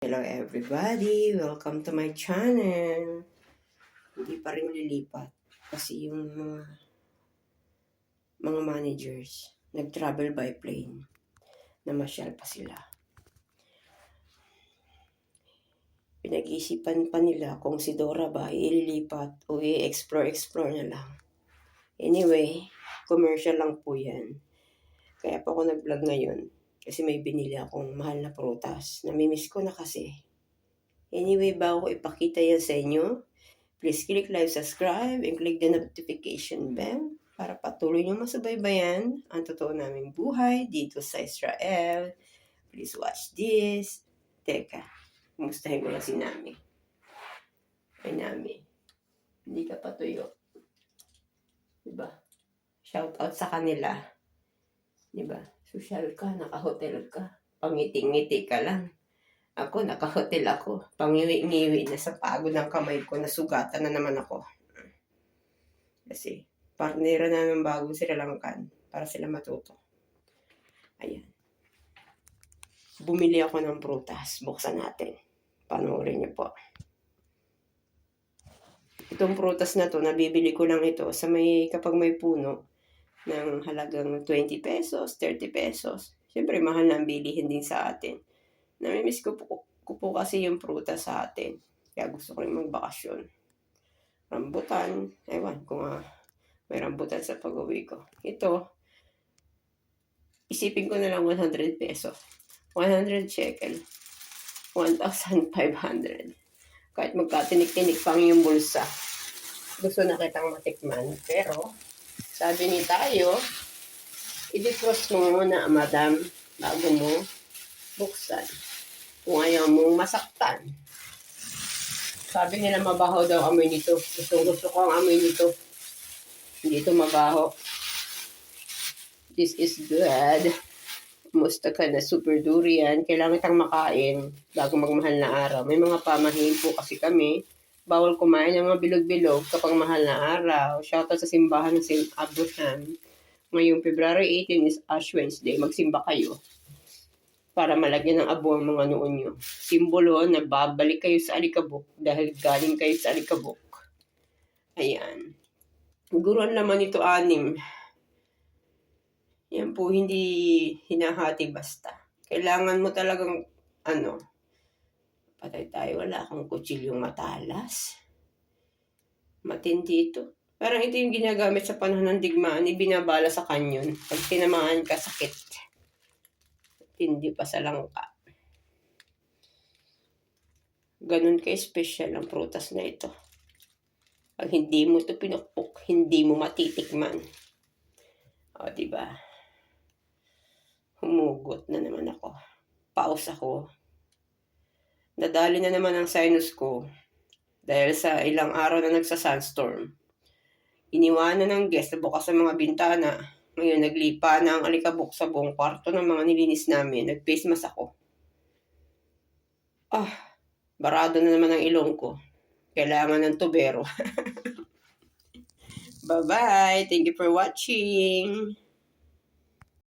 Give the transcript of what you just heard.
Hello everybody! Welcome to my channel! Hindi pa rin lilipat kasi yung mga managers nag-travel by plane. Namasyal pa sila. Pinag-isipan pa nila kung si Dora ba ililipat o i-explore na lang. Anyway, commercial lang po yan. Kaya po ako nag-vlog ngayon kasi may binili akong mahal na prutas. Namimiss ko na kasi. Anyway, bago ko ipakita yan sa inyo, please click like, subscribe, and click the notification bell para patuloy nyo masubaybayan ang totoo naming buhay dito sa Israel. Please watch this. Teka, kumustahin ko lang si Nami. Ay, Nami, hindi ka patuyo. Diba? Shout out sa kanila. Diba? Social ka, naka-hotel ka. Pangiti-ngiti ka lang. Ako, naka-hotel ako. Pangiwi-ngiwi na sa pagod ng kamay ko. Nasugatan na naman ako. Kasi, partnera na ng bagong Sri Lankan para sila matuto. Ayan. Bumili ako ng prutas. Buksan natin. Panoorin niyo po. Itong prutas na to, nabibili ko lang ito sa kapag may puno ng halagang 20 pesos, 30 pesos. Siyempre, mahal na ang bilihin din sa atin. Namimiss ko po kasi yung prutas sa atin. Kaya gusto ko rin magbakasyon. Rambutan. Ewan kung may rambutan sa pag-uwi ko. Ito, isipin ko na lang 100 pesos. 100 shekel. 1,500. Kahit magkatinik-tinik pang yung bulsa. Gusto na kitang matikman. Pero, sabi ni tayo, i-defrost mo muna, madam, bago mo buksan. Kung ayaw mong masaktan. Sabi nila mabaho daw amoy nito. Gusto ko ang amoy nito. Hindi ito mabaho. This is good. Musta ka na super durian. Kailangan itang makain bago magmahal na araw. May mga pamahiin po kasi kami. Bawal kumain ng mga bilog-bilog kapag mahal na araw. Shoutout sa simbahan ng St. Abraham. Ngayong February 18 is Ash Wednesday. Magsimba kayo para malagyan ng abo ang mga noo nyo. Simbolo na babalik kayo sa alikabok dahil galing kayo sa alikabok. Ayan. Siguro ang laman nito 6. Yan po, hindi hinahati basta. Kailangan mo talagang, patay tayo, wala akong kutsilyong matalas. Matindi ito. Parang ito yung ginagamit sa panahon ng digmaan, ibinabala sa kanyon. Pag tinamaan ka, sakit. Hindi pa sa langka. Ganun ka-special ang prutas na ito. Pag hindi mo ito pinukpok, hindi mo matitikman. O, diba? Humugot na naman ako. Pause ako. Nadali na naman ang sinus ko dahil sa ilang araw na nagsa-sunstorm. Iniwanan ng guest na bukas sa mga bintana. Ngayon, naglipa na ang alikabok sa buong kwarto ng mga nilinis namin. Nag-face mask ako. Barado na naman ang ilong ko. Kailangan ng tubero. Bye-bye. Thank you for watching.